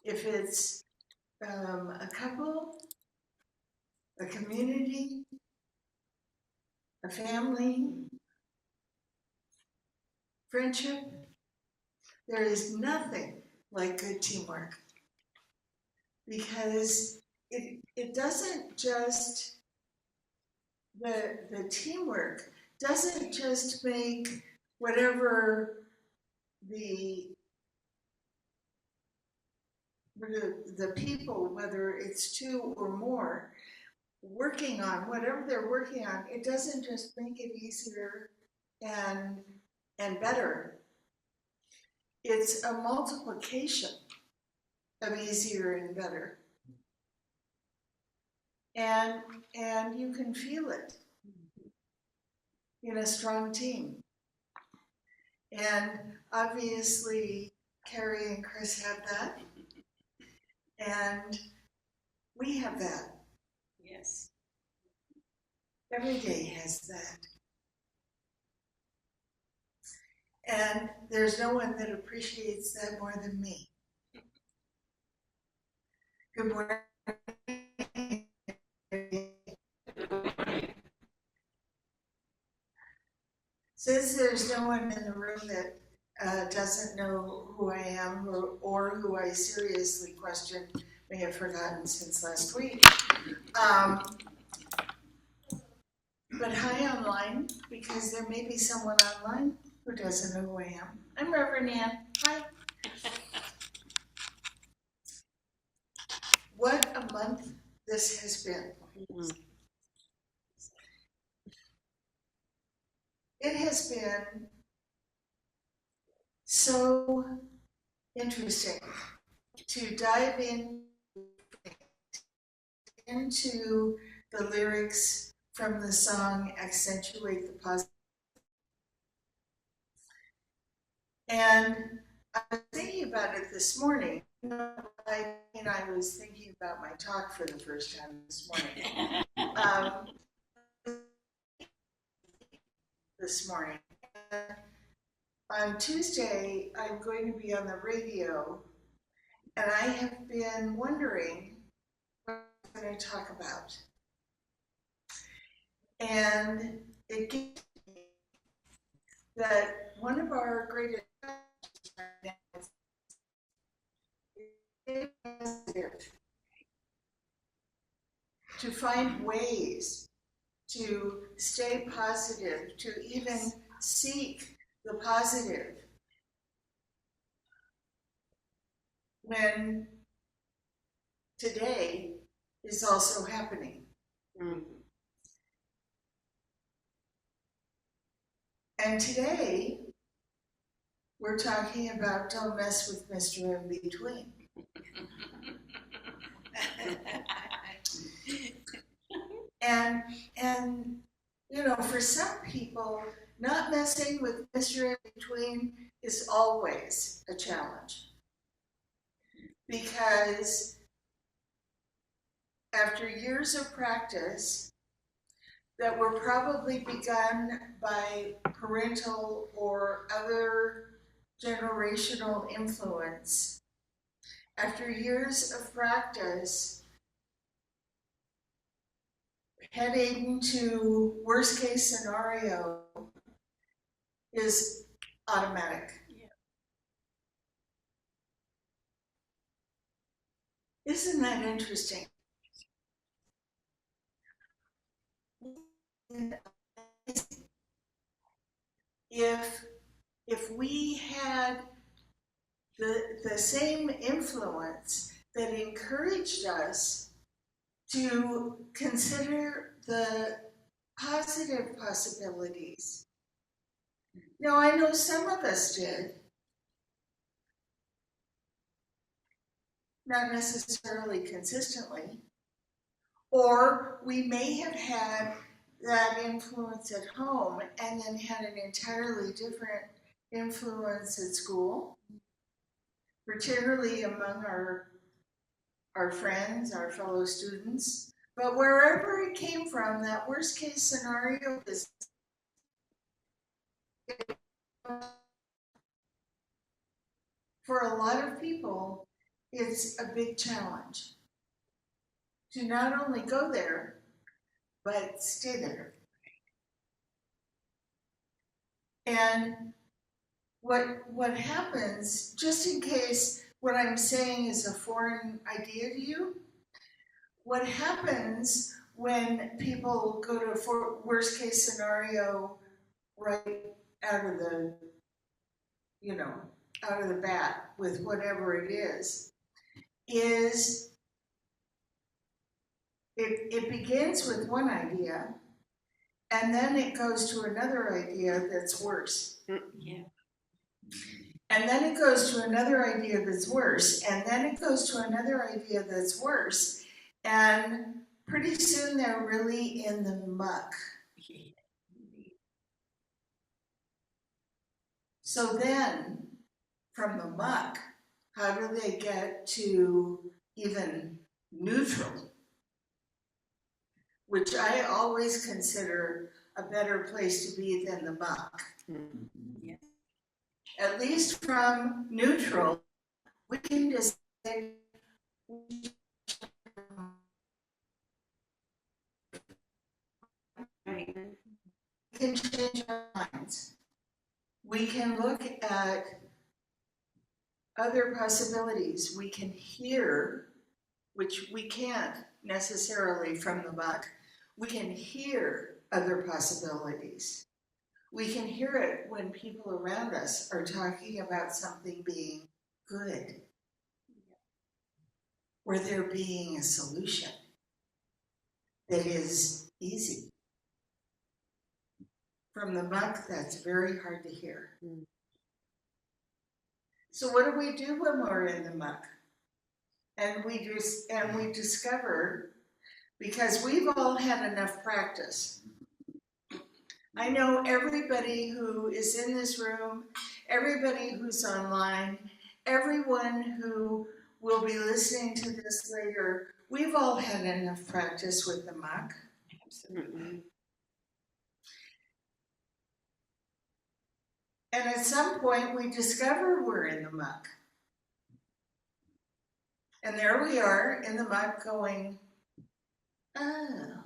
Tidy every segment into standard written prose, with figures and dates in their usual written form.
if it's a couple, a community, a family, friendship, there is nothing like good teamwork, because it doesn't just, the teamwork doesn't just make whatever the people, whether it's two or more, working on whatever they're working on, it doesn't just make it easier and better. It's a multiplication of easier and better. And you can feel it in a strong team. And obviously, Carrie and Chris have that. And we have that. Yes. Every day has that. And there's no one that appreciates that more than me. Good morning. Since there's no one in the room that doesn't know who I am or who I seriously question, may have forgotten since last week. But hi online, because there may be someone online who doesn't know who I am. I'm Reverend Ann. Hi. What a month this has been. It has been so interesting to dive into the lyrics from the song Accentuate the Positive. And I was thinking about it this morning. I was thinking about my talk for the first time this morning. On Tuesday, I'm going to be on the radio, and I have been wondering what I'm going to talk about. And it gave me that one of our greatest is to find ways to stay positive, to even seek the positive when today is also happening. Mm-hmm. And today, we're talking about don't mess with Mr. In-Between. And you know, for some people, not messing with Mr. In-Between is always a challenge. Because after years of practice that were probably begun by parental or other generational influence, after years of practice, heading to worst case scenario is automatic. Yeah. Isn't that interesting? If we had the same influence that encouraged us to consider the positive possibilities. Now, I know some of us did, not necessarily consistently, or we may have had that influence at home and then had an entirely different influence at school, particularly among our friends, our fellow students. But wherever it came from, that worst case scenario is for a lot of people, it's a big challenge to not only go there, but stay there. And what happens, just in case what I'm saying is a foreign idea to you, what happens when people go to a worst case scenario right out of the, out of the bat with whatever it is it begins with one idea, and then it goes to another idea that's worse. Yeah. And then it goes to another idea that's worse, and then it goes to another idea that's worse, and pretty soon they're really in the muck. So then, from the muck, how do they get to even neutral? Which I always consider a better place to be than the muck. Yeah. At least from neutral, we can just say, Right. we can change our minds. We can look at other possibilities. We can hear, which we can't necessarily from the muck. We can hear other possibilities. We can hear it when people around us are talking about something being good, or there being a solution that is easy. From the muck, that's very hard to hear. So what do we do when we're in the muck? And we discover, because we've all had enough practice. I know everybody who is in this room, everybody who's online, everyone who will be listening to this later, we've all had enough practice with the muck. Absolutely. And at some point we discover we're in the muck. And there we are in the muck going, oh,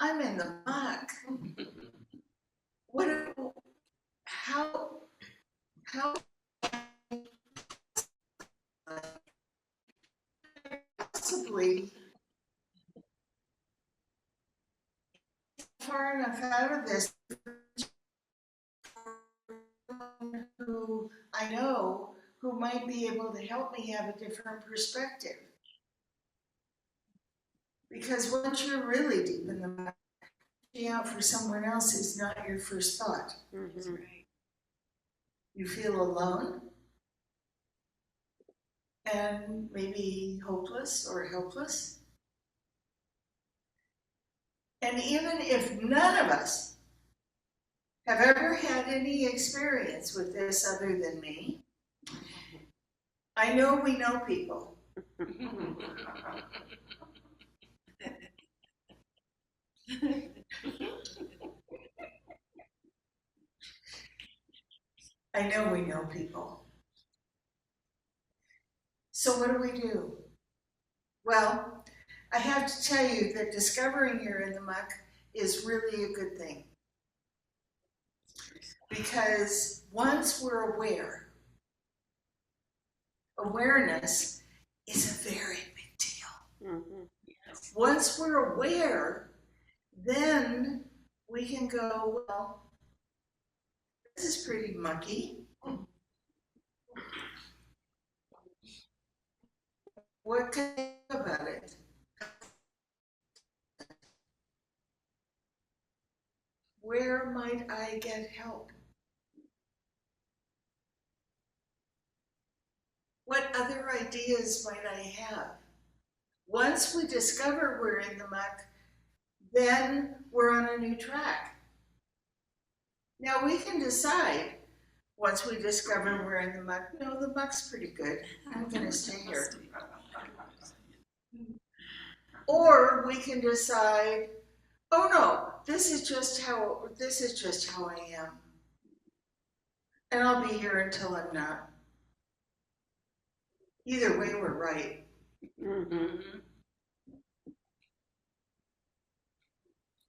I'm in the muck. How possibly far enough out of this who I know who might be able to help me have a different perspective. Because once you're really deep in the muck, reaching out for someone else is not your first thought. Mm-hmm. You feel alone and maybe hopeless or helpless. And even if none of us have ever had any experience with this other than me, I know we know people. I know we know people. So what do we do? Well, I have to tell you that discovering you're in the muck is really a good thing. Because once we're aware, awareness is a very big deal. Mm-hmm. Yes. Once we're aware, then we can go, well, this is pretty mucky. What can I do about it? Where might I get help? What other ideas might I have? Once we discover we're in the muck, then we're on a new track. Now we can decide, once we discover we're in the muck, no, the muck's pretty good. I'm going to stay here. Or we can decide, oh no, this is just how I am. And I'll be here until I'm not. Either way, we're right. Mm-hmm.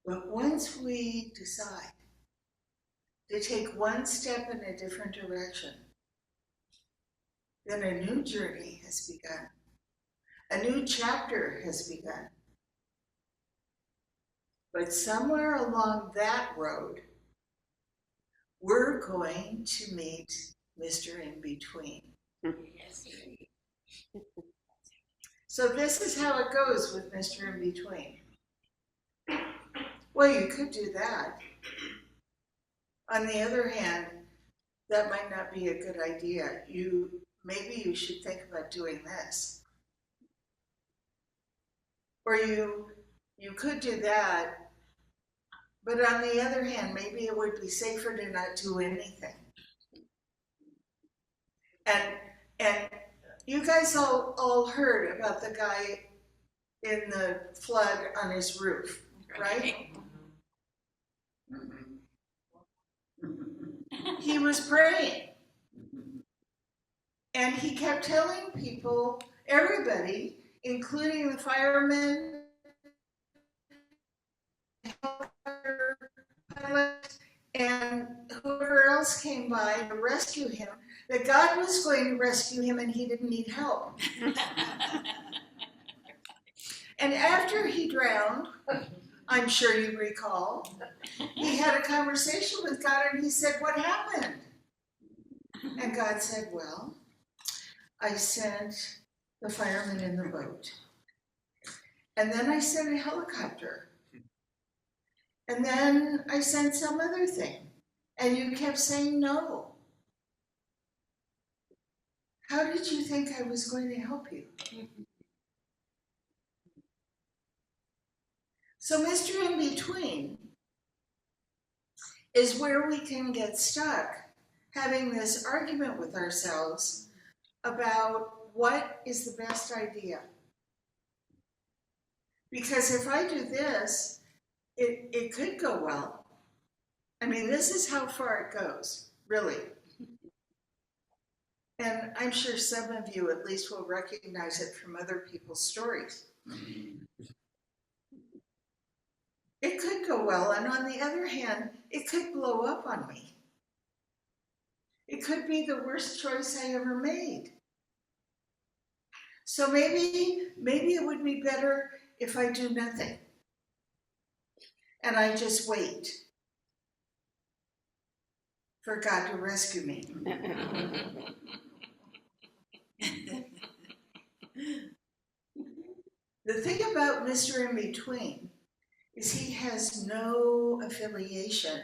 But once we decide to take one step in a different direction, then a new journey has begun. A new chapter has begun. But somewhere along that road, we're going to meet Mr. In Between. Yes. So this is how it goes with Mr. In Between. Well, you could do that. On the other hand, that might not be a good idea. Maybe you should think about doing this. Or you could do that, but on the other hand, maybe it would be safer to not do anything. And you guys all heard about the guy in the flood on his roof, right? He was praying. And he kept telling people, everybody, including the firemen, and whoever else came by to rescue him, that God was going to rescue him and he didn't need help. And after he drowned, I'm sure you recall, he had a conversation with God and he said, "What happened?" And God said, "Well, I sent the firemen in the boat. And then I sent a helicopter. And then I sent some other thing. And you kept saying no. How did you think I was going to help you?" So Mr. In Between is where we can get stuck having this argument with ourselves about what is the best idea. Because if I do this, it could go well. I mean, this is how far it goes, really. And I'm sure some of you at least will recognize it from other people's stories. It could go well, and on the other hand, it could blow up on me. It could be the worst choice I ever made. So maybe it would be better if I do nothing. And I just wait for God to rescue me. The thing about Mr. In Between is he has no affiliation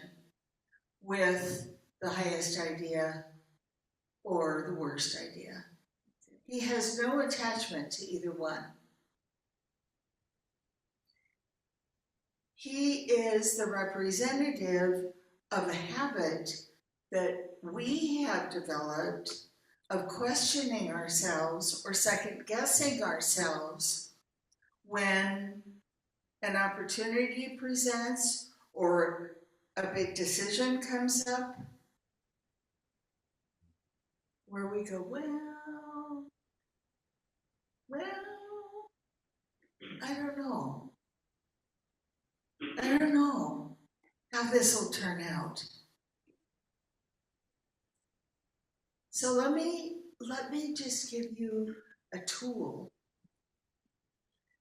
with the highest idea or the worst idea. He has no attachment to either one. He is the representative of a habit that we have developed of questioning ourselves or second-guessing ourselves when an opportunity presents or a big decision comes up, where we go, well, I don't know how this will turn out. So let me just give you a tool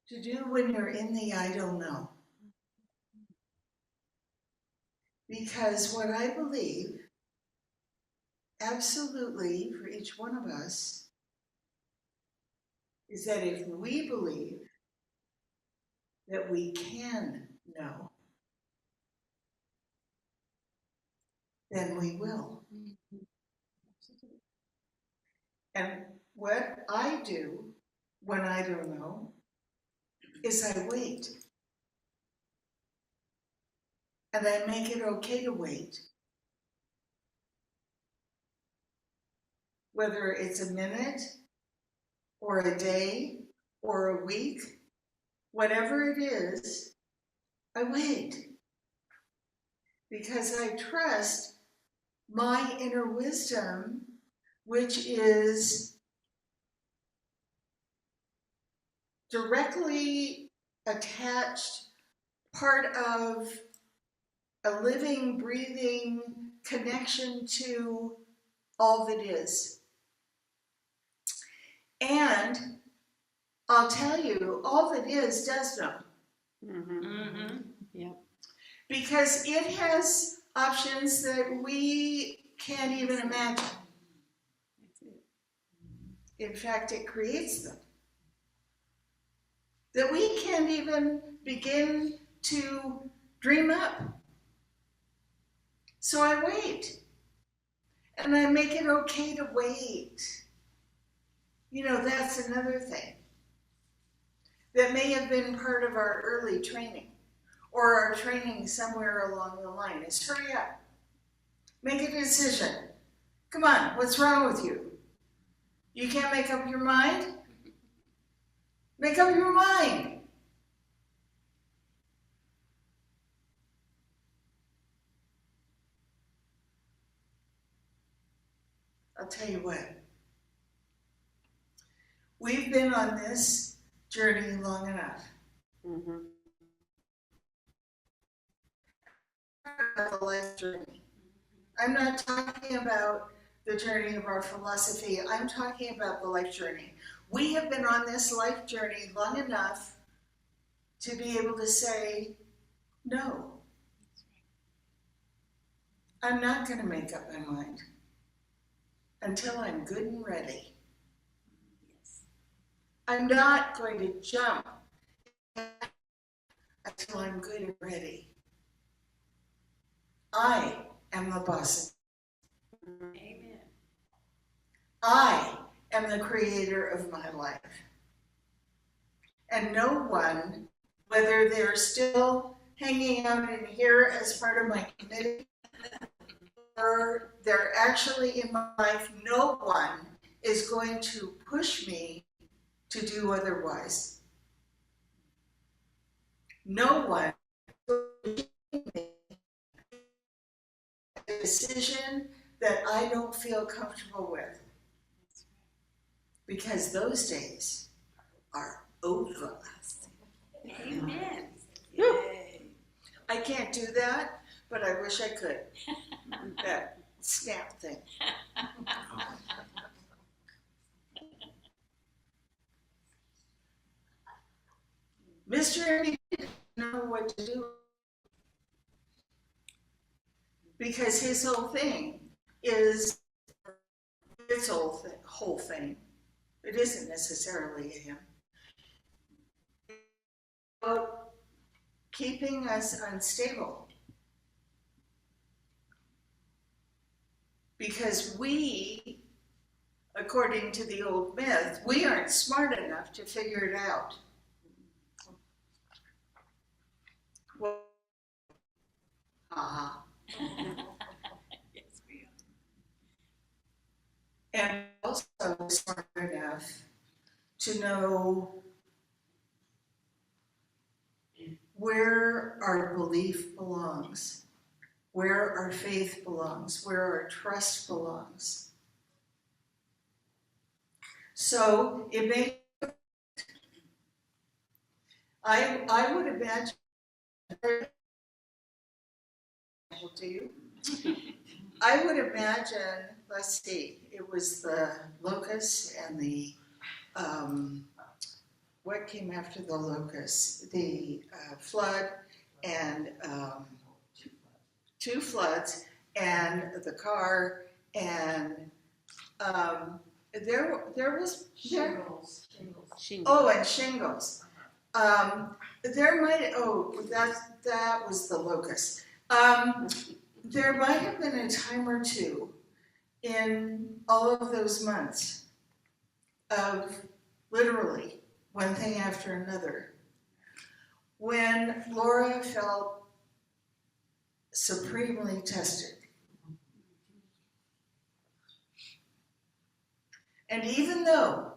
to do when you're in the I don't know. Because what I believe, absolutely for each one of us, is that if we believe that we can know, then we will. And what I do when I don't know is I wait. And I make it okay to wait. Whether it's a minute or a day or a week, whatever it is, I wait. Because I trust my inner wisdom, which is directly attached part of a living, breathing connection to all that is. And I'll tell you, all that is does know. Yeah. Because it has options that we can't even imagine. In fact, it creates them that we can't even begin to dream up. So I wait, and I make it okay to wait. You know, that's another thing that may have been part of our early training or our training somewhere along the line is hurry up, make a decision. Come on, what's wrong with you? You can't make up your mind? Make up your mind. I'll tell you what. We've been on this journey long enough. The life journey. I'm not talking about the journey of our philosophy. I'm talking about the life journey. We have been on this life journey long enough to be able to say, no, I'm not going to make up my mind until I'm good and ready. I'm not going to jump until I'm good and ready. I am the boss. Amen. I am the creator of my life. And no one, whether they're still hanging out in here as part of my committee or they're actually in my life, no one is going to push me to do otherwise. No one is pushing me a decision that I don't feel comfortable with. Because those days are over. Amen. I can't do that, but I wish I could. That snap thing. Mr. Ernie didn't know what to do because his whole thing is his whole thing. It isn't necessarily him. About keeping us unstable. Because we, according to the old myth, we aren't smart enough to figure it out. Well, Yes, we are. and also smart enough to know where our belief belongs, where our faith belongs, where our trust belongs. So it may, I would imagine, to you, I would imagine, let's see, it was the locust and the, what came after the locust? The flood and two floods and the car and there was Shingles. oh, and shingles. There might that was the locust. There might have been a time or two in all of those months of literally one thing after another when Laura felt supremely tested. And even though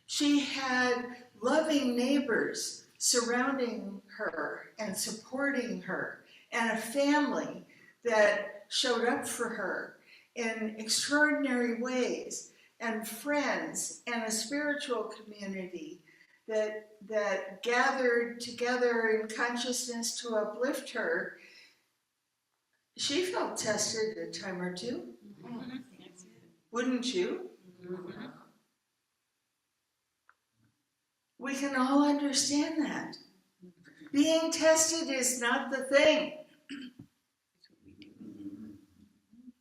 she had loving neighbors surrounding her and supporting her, and a family that showed up for her in extraordinary ways, and friends and a spiritual community that gathered together in consciousness to uplift her, she felt tested a time or two. Mhm. Wouldn't you? Mhm. We can all understand that. Being tested is not the thing.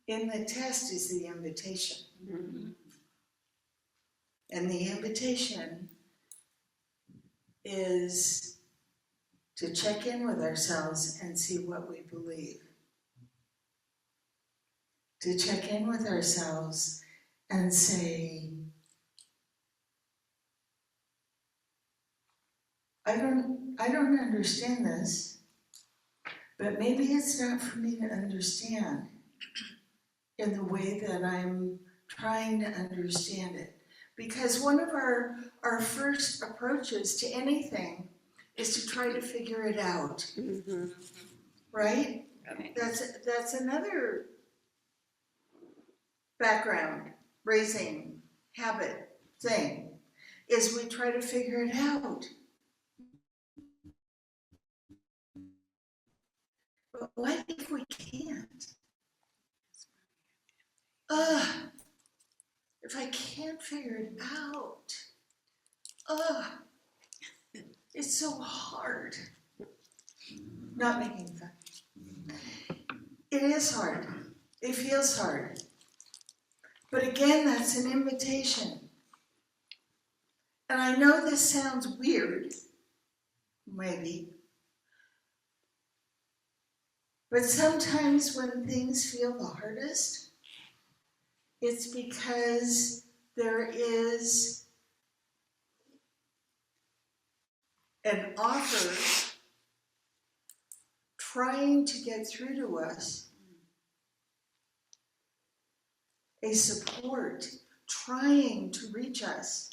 In the test is the invitation. Mhm. And the invitation is to check in with ourselves and see what we believe. To check in with ourselves and say, I don't understand this, but maybe it's not for me to understand in the way that I'm trying to understand it. Because one of our first approaches to anything is to try to figure it out, Mhm. right? Okay. That's another background, raising, habit thing, is we try to figure it out. But what if we can't? If I can't figure it out, it's so hard. Not making fun. It is hard. It feels hard. But again, that's an invitation. And I know this sounds weird, maybe, but sometimes when things feel the hardest, it's because there is an offer trying to get through to us, a support trying to reach us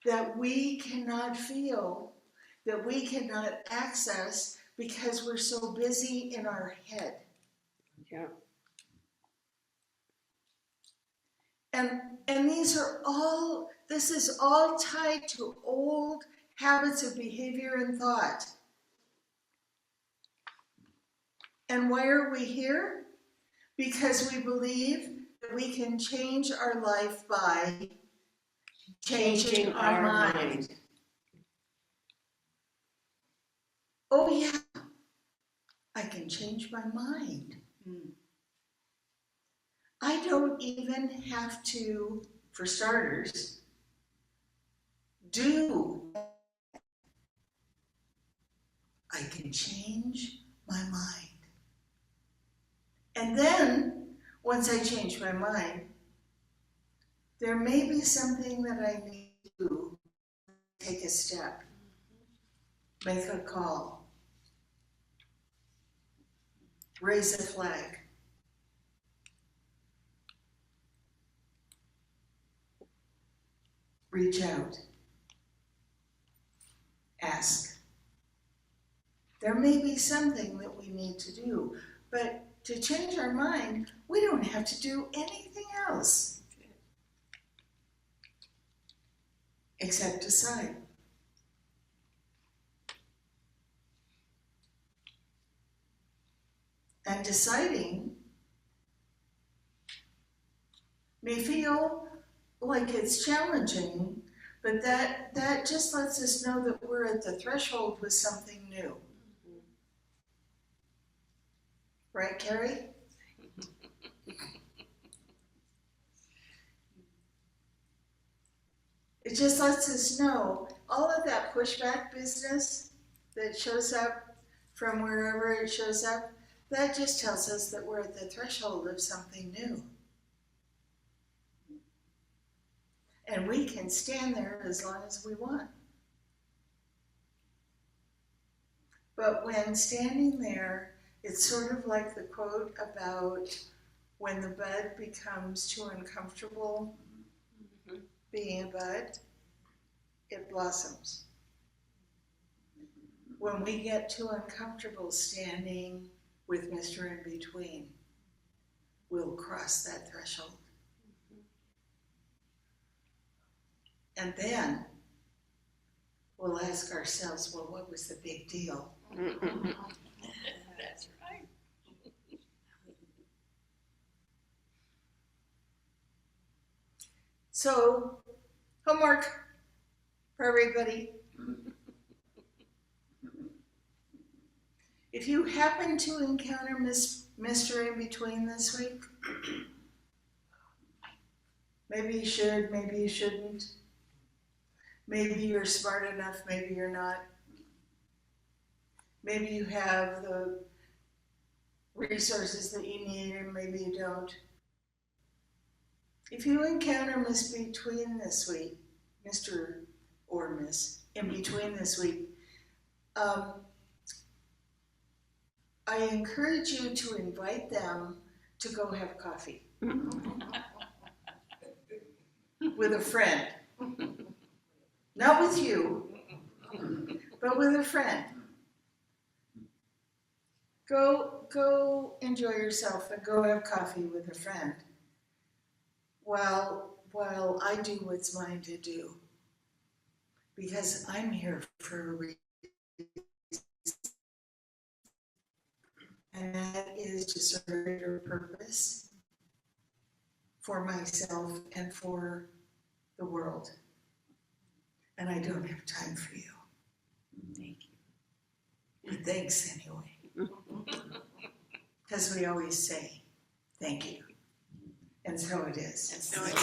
that we cannot feel, that we cannot access because we're so busy in our head. Yeah. And this is all tied to old habits of behavior and thought. And why are we here? Because we believe that we can change our life by changing our mind. Oh yeah, I can change my mind. I don't even have to, for starters, do. I can change my mind. And then, once I change my mind, there may be something that I need to do. Take a step, make a call, raise a flag, reach out, ask. There may be something that we need to do, but to change our mind, we don't have to do anything else except decide. And deciding may feel like it's challenging, but that just lets us know that we're at the threshold with something new. Right, Carrie? It just lets us know all of that pushback business that shows up from wherever it shows up, that just tells us that we're at the threshold of something new. And we can stand there as long as we want. But when standing there, it's sort of like the quote about when the bud becomes too uncomfortable being a bud, it blossoms. When we get too uncomfortable standing with Mr. In Between, we'll cross that threshold. And then we'll ask ourselves, well, what was the big deal? That's right. So, homework for everybody. If you happen to encounter Mr. In Between this week, maybe you should, maybe you shouldn't. Maybe you're smart enough, maybe you're not. Maybe you have the resources that you need and maybe you don't. If you encounter Miss Between this week, Mr. or Miss In Between this week, I encourage you to invite them to go have coffee with a friend. Not with you, but with a friend. Go enjoy yourself and go have coffee with a friend while I do what's mine to do. Because I'm here for a reason. And that is to serve a greater purpose for myself and for the world. And I don't have time for you. Thank you. But thanks anyway. Because we always say, thank you. And so it is. And so it is.